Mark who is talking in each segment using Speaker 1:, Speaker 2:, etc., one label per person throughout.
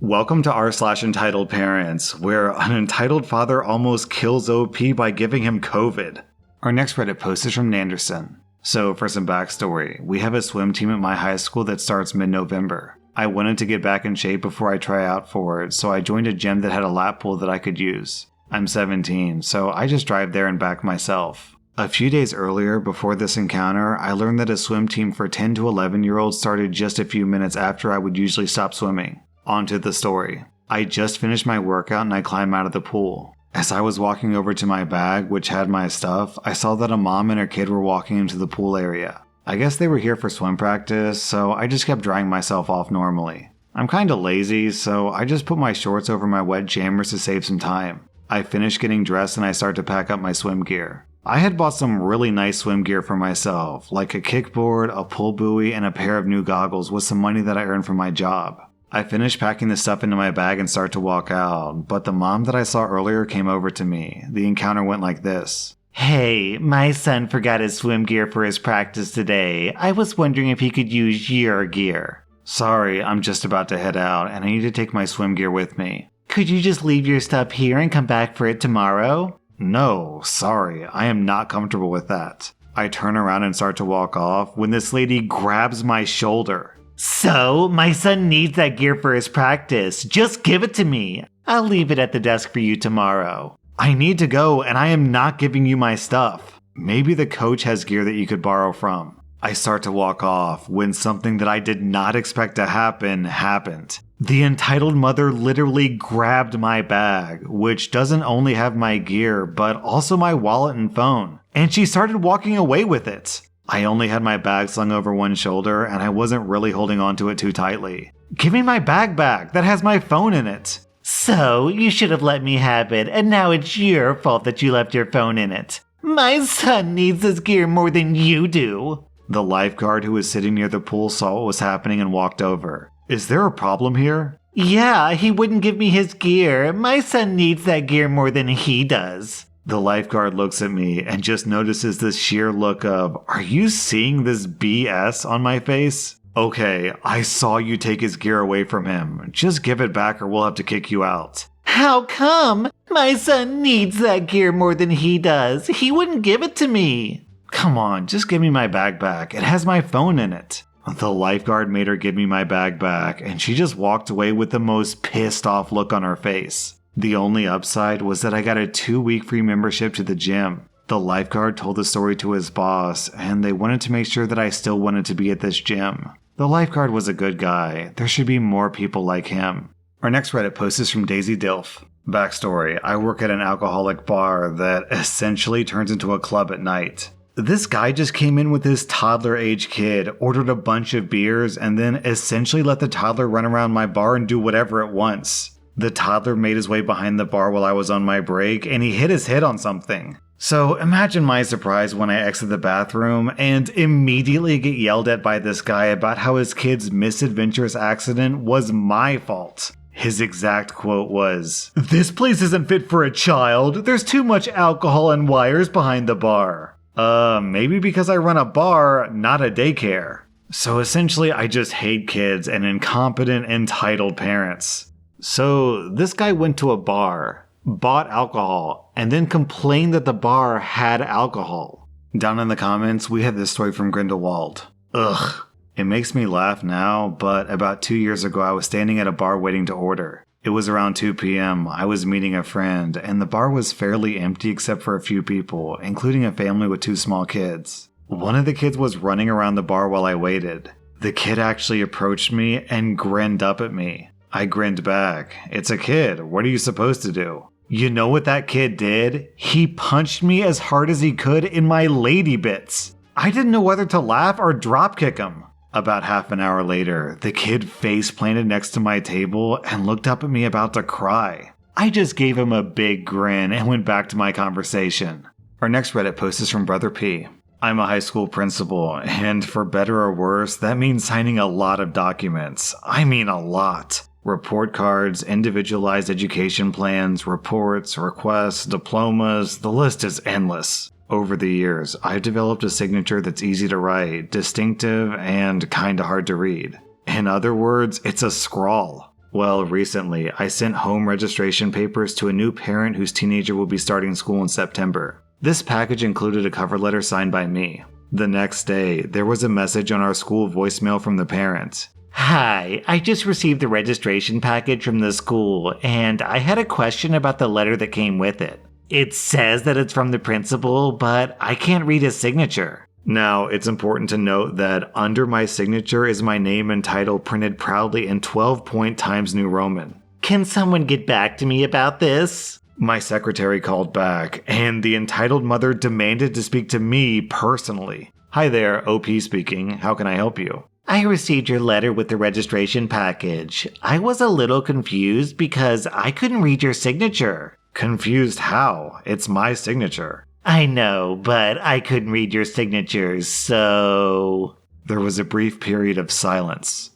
Speaker 1: Welcome to r/slash entitled parents, where an entitled father almost kills OP by giving him COVID. Our next Reddit post is from Nanderson. So for some backstory, we have a swim team at my high school that starts mid-November. I wanted to get back in shape before I try out for it, so I joined a gym that had a lap pool that I could use. I'm 17, so I just drive there and back myself. A few days earlier, before this encounter, I learned that a swim team for 10 to 11-year-olds started just a few minutes after I would usually stop swimming. On to the story. I just finished my workout and I climbed out of the pool. As I was walking over to my bag, which had my stuff, I saw that a mom and her kid were walking into the pool area. I guess they were here for swim practice, so I just kept drying myself off normally. I'm kinda lazy, so I just put my shorts over my wet jammers to save some time. I finished getting dressed and I start to pack up my swim gear. I had bought some really nice swim gear for myself, like a kickboard, a pull buoy, and a pair of new goggles with some money that I earned from my job. I finished packing the stuff into my bag and start to walk out, but the mom that I saw earlier came over to me. The encounter went like this. Hey, my son forgot his swim gear for his practice today. I was wondering if he could use your gear. Sorry, I'm just about to head out and I need to take my swim gear with me. Could you just leave your stuff here and come back for it tomorrow? No, sorry, I am not comfortable with that. I turn around and start to walk off when this lady grabs my shoulder. So, my son needs that gear for his practice. Just give it to me. I'll leave it at the desk for you tomorrow. I need to go and I am not giving you my stuff. Maybe the coach has gear that you could borrow from. I start to walk off when something that I did not expect to happen happened. The entitled mother literally grabbed my bag, which doesn't only have my gear, but also my wallet and phone, and she started walking away with it. I only had my bag slung over one shoulder, and I wasn't really holding onto it too tightly. Give me my bag back, that has my phone in it. So, you should have let me have it, and now it's your fault that you left your phone in it. My son needs this gear more than you do. The lifeguard who was sitting near the pool saw what was happening and walked over. Is there a problem here? Yeah, he wouldn't give me his gear. My son needs that gear more than he does. The lifeguard looks at me and just notices this sheer look of, are you seeing this BS on my face? Okay, I saw you take his gear away from him. Just give it back or we'll have to kick you out. How come? My son needs that gear more than he does. He wouldn't give it to me. Come on, just give me my bag back. It has my phone in it. The lifeguard made her give me my bag back, and she just walked away with the most pissed off look on her face. The only upside was that I got a 2-week free membership to the gym. The lifeguard told the story to his boss, and they wanted to make sure that I still wanted to be at this gym. The lifeguard was a good guy. There should be more people like him. Our next Reddit post is from Daisy Dilf. Backstory, I work at an alcoholic bar that essentially turns into a club at night. This guy just came in with his toddler-age kid, ordered a bunch of beers, and then essentially let the toddler run around my bar and do whatever it wants. The toddler made his way behind the bar while I was on my break, and he hit his head on something. So imagine my surprise when I exit the bathroom and immediately get yelled at by this guy about how his kid's misadventurous accident was my fault. His exact quote was, "This place isn't fit for a child. There's too much alcohol and wires behind the bar." Maybe because I run a bar, not a daycare. So essentially, I just hate kids and incompetent, entitled parents. So this guy went to a bar, bought alcohol, and then complained that the bar had alcohol. Down in the comments, we had this story from Grindelwald. Ugh. It makes me laugh now, but about 2 years ago, I was standing at a bar waiting to order. It was around 2 p.m. I was meeting a friend, and the bar was fairly empty except for a few people, including a family with 2 small kids. One of the kids was running around the bar while I waited. The kid actually approached me and grinned up at me. I grinned back. It's a kid. What are you supposed to do? You know what that kid did? He punched me as hard as he could in my lady bits. I didn't know whether to laugh or dropkick him. About half an hour later, the kid face planted next to my table and looked up at me about to cry. I just gave him a big grin and went back to my conversation. Our next Reddit post is from Brother P. I'm a high school principal, and for better or worse, that means signing a lot of documents. I mean a lot. Report cards, individualized education plans, reports, requests, diplomas, the list is endless. Over the years, I've developed a signature that's easy to write, distinctive, and kinda hard to read. In other words, it's a scrawl. Well, recently, I sent home registration papers to a new parent whose teenager will be starting school in September. This package included a cover letter signed by me. The next day, there was a message on our school voicemail from the parent. Hi, I just received the registration package from the school, and I had a question about the letter that came with it. It says that it's from the principal, but I can't read his signature. Now, it's important to note that under my signature is my name and title printed proudly in 12-point Times New Roman. Can someone get back to me about this? My secretary called back, and the entitled mother demanded to speak to me personally. Hi there, OP speaking. How can I help you? I received your letter with the registration package. I was a little confused because I couldn't read your signature. Confused how? It's my signature. I know, but I couldn't read your signature, so... There was a brief period of silence.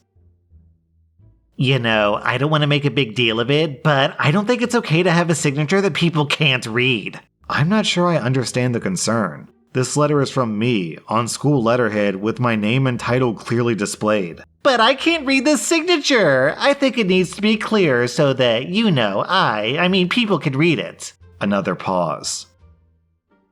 Speaker 1: You know, I don't want to make a big deal of it, but I don't think it's okay to have a signature that people can't read. I'm not sure I understand the concern. This letter is from me, on school letterhead, with my name and title clearly displayed. But I can't read this signature! I think it needs to be clear so that, people can read it. Another pause.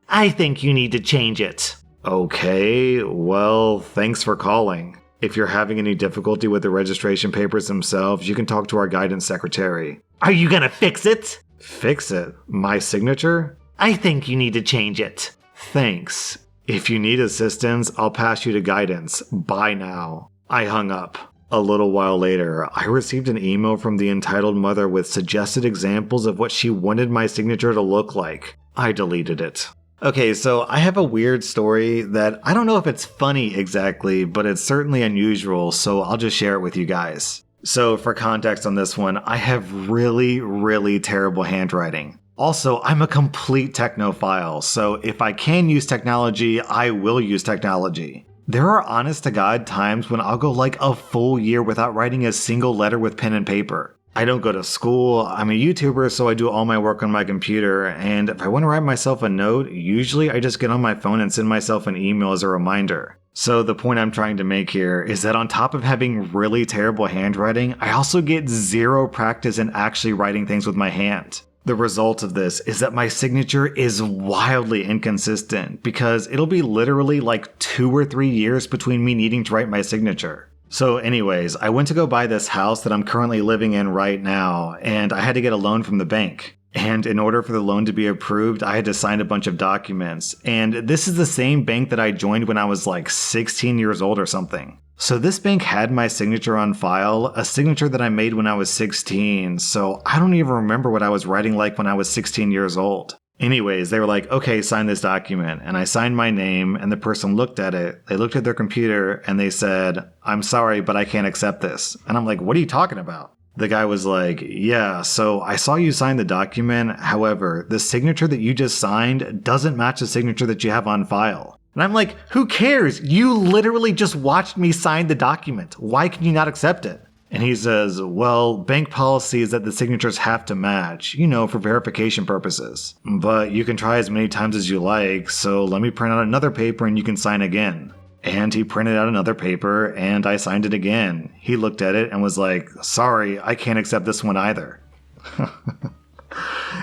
Speaker 1: I think you need to change it. Okay, well, thanks for calling. If you're having any difficulty with the registration papers themselves, you can talk to our guidance secretary. Are you gonna fix it? Fix it? My signature? I think you need to change it. Thanks. If you need assistance, I'll pass you to guidance. Bye now. I hung up. A little while later, I received an email from the entitled mother with suggested examples of what she wanted my signature to look like. I deleted it. Okay, so I have a weird story that I don't know if it's funny exactly, but it's certainly unusual, so I'll just share it with you guys. So for context on this one, I have really, really terrible handwriting. Also, I'm a complete technophile, so if I can use technology, I will use technology. There are honest-to-God times when I'll go like a full year without writing a single letter with pen and paper. I don't go to school, I'm a YouTuber, so I do all my work on my computer, and if I want to write myself a note, usually I just get on my phone and send myself an email as a reminder. So the point I'm trying to make here is that on top of having really terrible handwriting, I also get zero practice in actually writing things with my hand. The result of this is that my signature is wildly inconsistent because it'll be literally like 2 or 3 years between me needing to write my signature. So anyways, I went to go buy this house that I'm currently living in right now, and I had to get a loan from the bank. And in order for the loan to be approved, I had to sign a bunch of documents. And this is the same bank that I joined when I was like 16 years old or something. So this bank had my signature on file, a signature that I made when I was 16, so I don't even remember what I was writing like when I was 16 years old. Anyways, they were like, okay, sign this document. And I signed my name, and the person looked at it. They looked at their computer, and they said, I'm sorry, but I can't accept this. And I'm like, what are you talking about? The guy was like, yeah, so I saw you sign the document. However, the signature that you just signed doesn't match the signature that you have on file. And I'm like, who cares? You literally just watched me sign the document. Why can you not accept it? And he says, well, bank policy is that the signatures have to match, for verification purposes. But you can try as many times as you like, so let me print out another paper and you can sign again. And he printed out another paper and I signed it again. He looked at it and was like, sorry, I can't accept this one either.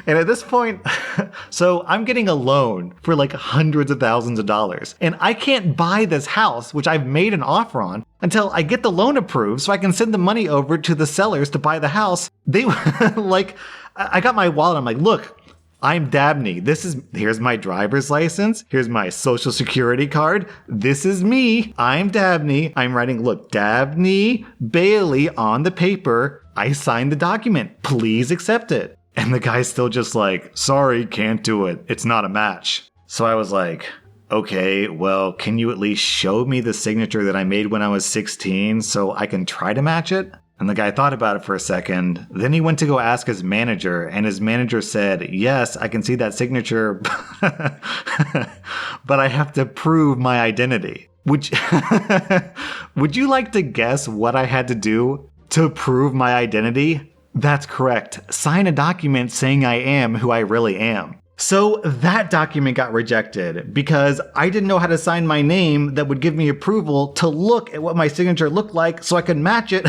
Speaker 1: And at this point, so I'm getting a loan for like hundreds of thousands of dollars. And I can't buy this house, which I've made an offer on, until I get the loan approved so I can send the money over to the sellers to buy the house. They I got my wallet. I'm like, look, I'm Dabney. Here's my driver's license. Here's my social security card. This is me. I'm Dabney. I'm writing, look, Dabney Bailey on the paper. I signed the document. Please accept it. And the guy's still just like, sorry, can't do it. It's not a match. So I was like, okay, well, can you at least show me the signature that I made when I was 16 so I can try to match it? And the guy thought about it for a second. Then he went to go ask his manager, and his manager said, yes, I can see that signature, but I have to prove my identity. Would you like to guess what I had to do to prove my identity? That's correct. Sign a document saying I am who I really am. So that document got rejected because I didn't know how to sign my name that would give me approval to look at what my signature looked like so I could match it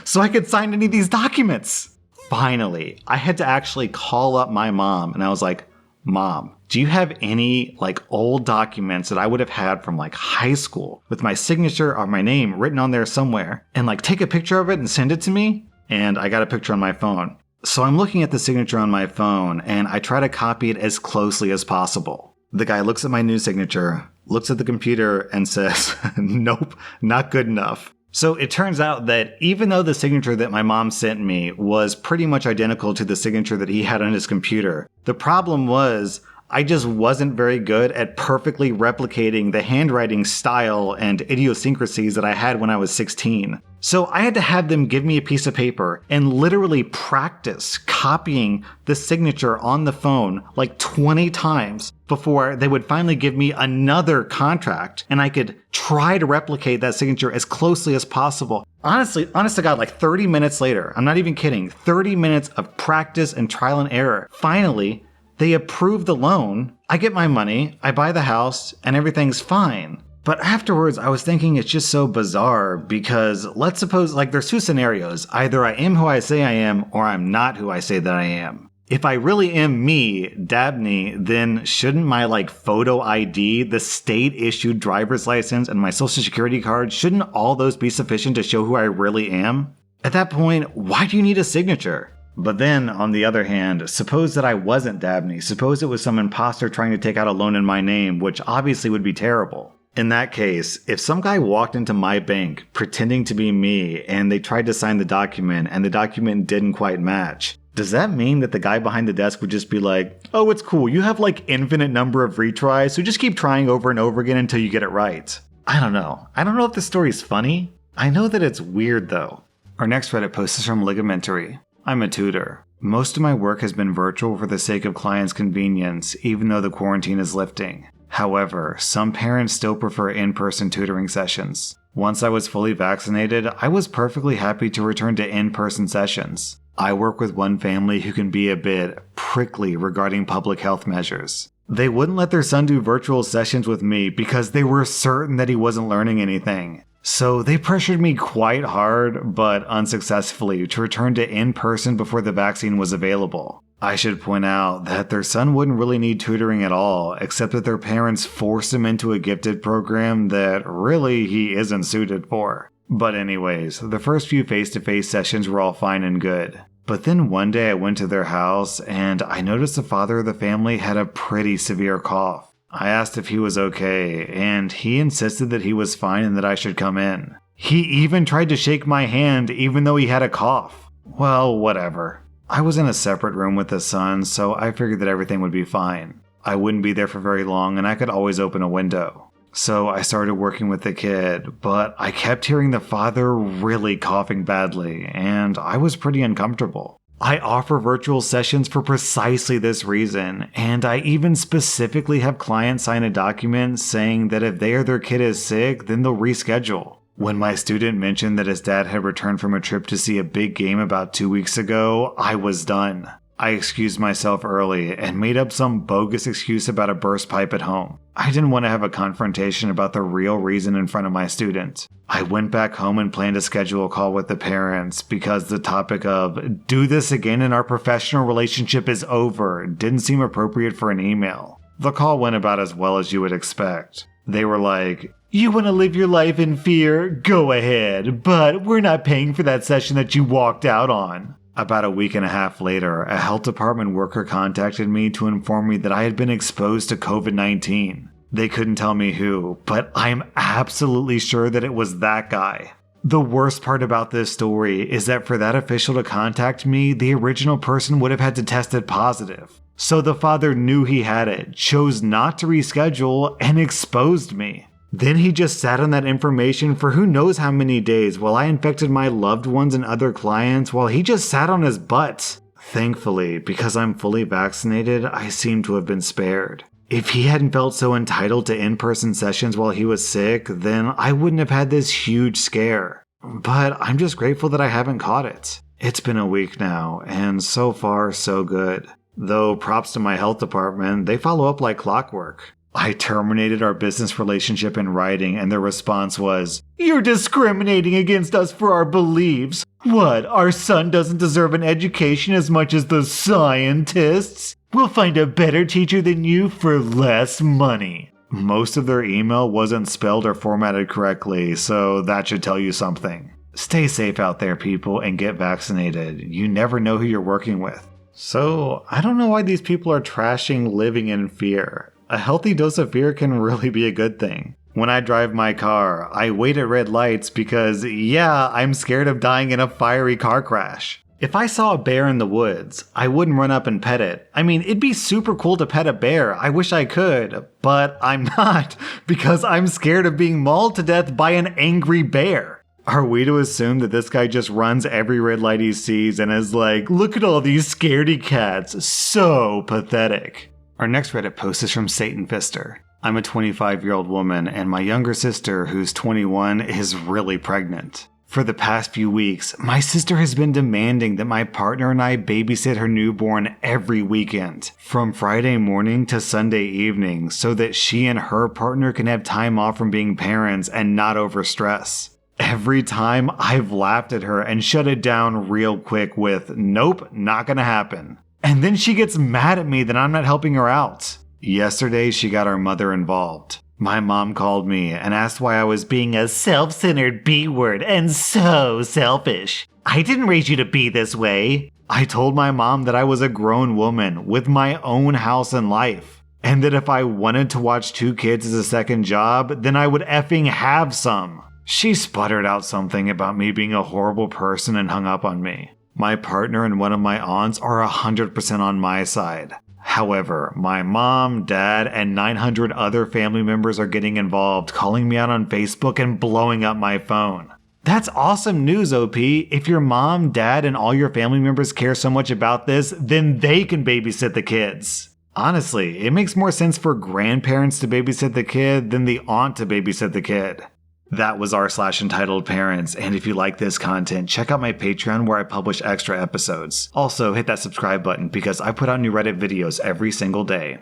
Speaker 1: so I could sign any of these documents. Finally, I had to actually call up my mom and I was like, Mom, do you have any old documents that I would have had from high school with my signature or my name written on there somewhere, and take a picture of it and send it to me? And I got a picture on my phone. So I'm looking at the signature on my phone and I try to copy it as closely as possible. The guy looks at my new signature, looks at the computer and says, nope, not good enough. So it turns out that even though the signature that my mom sent me was pretty much identical to the signature that he had on his computer, the problem was I just wasn't very good at perfectly replicating the handwriting style and idiosyncrasies that I had when I was 16. So I had to have them give me a piece of paper and literally practice copying the signature on the phone 20 times before they would finally give me another contract and I could try to replicate that signature as closely as possible. Honest to God, 30 minutes later, I'm not even kidding, 30 minutes of practice and trial and error. Finally, they approve the loan, I get my money, I buy the house, and everything's fine. But afterwards, I was thinking it's just so bizarre because let's suppose, there's two scenarios. Either I am who I say I am, or I'm not who I say that I am. If I really am me, Dabney, then shouldn't my photo ID, the state-issued driver's license, and my social security card, shouldn't all those be sufficient to show who I really am? At that point, why do you need a signature? But then, on the other hand, suppose that I wasn't Dabney. Suppose it was some imposter trying to take out a loan in my name, which obviously would be terrible. In that case, if some guy walked into my bank pretending to be me and they tried to sign the document and the document didn't quite match, does that mean that the guy behind the desk would just be like, oh, it's cool, you have infinite number of retries, so just keep trying over and over again until you get it right? I don't know. I don't know if the story's funny. I know that it's weird though. Our next Reddit post is from Ligamentary. I'm a tutor. Most of my work has been virtual for the sake of clients' convenience, even though the quarantine is lifting. However, some parents still prefer in-person tutoring sessions. Once I was fully vaccinated, I was perfectly happy to return to in-person sessions. I work with one family who can be a bit prickly regarding public health measures. They wouldn't let their son do virtual sessions with me because they were certain that he wasn't learning anything. So they pressured me quite hard, but unsuccessfully, to return to in-person before the vaccine was available. I should point out that their son wouldn't really need tutoring at all, except that their parents forced him into a gifted program that really he isn't suited for. But anyways, the first few face-to-face sessions were all fine and good. But then one day I went to their house and I noticed the father of the family had a pretty severe cough. I asked if he was okay, and he insisted that he was fine and that I should come in. He even tried to shake my hand even though he had a cough. Well, whatever. I was in a separate room with the son, so I figured that everything would be fine. I wouldn't be there for very long and I could always open a window. So I started working with the kid, but I kept hearing the father really coughing badly, and I was pretty uncomfortable. I offer virtual sessions for precisely this reason, and I even specifically have clients sign a document saying that if they or their kid is sick, then they'll reschedule. When my student mentioned that his dad had returned from a trip to see a big game about 2 weeks ago, I was done. I excused myself early and made up some bogus excuse about a burst pipe at home. I didn't want to have a confrontation about the real reason in front of my student. I went back home and planned to schedule a call with the parents because the topic of "do this again and our professional relationship is over" didn't seem appropriate for an email. The call went about as well as you would expect. They were like, "You want to live your life in fear? Go ahead, but we're not paying for that session that you walked out on." About a week and a half later, a health department worker contacted me to inform me that I had been exposed to COVID-19. They couldn't tell me who, but I'm absolutely sure that it was that guy. The worst part about this story is that for that official to contact me, the original person would have had to test it positive. So the father knew he had it, chose not to reschedule, and exposed me. Then he just sat on that information for who knows how many days while I infected my loved ones and other clients while he just sat on his butt. Thankfully, because I'm fully vaccinated, I seem to have been spared. If he hadn't felt so entitled to in-person sessions while he was sick, then I wouldn't have had this huge scare. But I'm just grateful that I haven't caught it. It's been a week now, and so far, so good. Though props to my health department, they follow up like clockwork. I terminated our business relationship in writing, and their response was, "You're discriminating against us for our beliefs. What, our son doesn't deserve an education as much as the scientists? We'll find a better teacher than you for less money." Most of their email wasn't spelled or formatted correctly, so that should tell you something. Stay safe out there, people, and get vaccinated. You never know who you're working with. So, I don't know why these people are trashing living in fear. A healthy dose of fear can really be a good thing. When I drive my car, I wait at red lights because, yeah, I'm scared of dying in a fiery car crash. If I saw a bear in the woods, I wouldn't run up and pet it. I mean, it'd be super cool to pet a bear. I wish I could, but I'm not because I'm scared of being mauled to death by an angry bear. Are we to assume that this guy just runs every red light he sees and is like, "Look at all these scaredy cats, so pathetic"? Our next Reddit post is from Satan Fister. I'm a 25-year-old woman, and my younger sister, who's 21, is really pregnant. For the past few weeks, my sister has been demanding that my partner and I babysit her newborn every weekend, from Friday morning to Sunday evening, so that she and her partner can have time off from being parents and not overstress. Every time I've laughed at her and shut it down real quick with, "Nope, not gonna happen." And then she gets mad at me that I'm not helping her out. Yesterday, she got our mother involved. My mom called me and asked why I was being a self-centered B-word and so selfish. "I didn't raise you to be this way." I told my mom that I was a grown woman with my own house and life, and that if I wanted to watch 2 kids as a second job, then I would effing have some. She sputtered out something about me being a horrible person and hung up on me. My partner and one of my aunts are 100% on my side. However, my mom, dad, and 900 other family members are getting involved, calling me out on Facebook and blowing up my phone. That's awesome news, OP. If your mom, dad, and all your family members care so much about this, then they can babysit the kids. Honestly, it makes more sense for grandparents to babysit the kid than the aunt to babysit the kid. That was r/Entitledparents, and if you like this content, check out my Patreon where I publish extra episodes. Also, hit that subscribe button because I put out new Reddit videos every single day.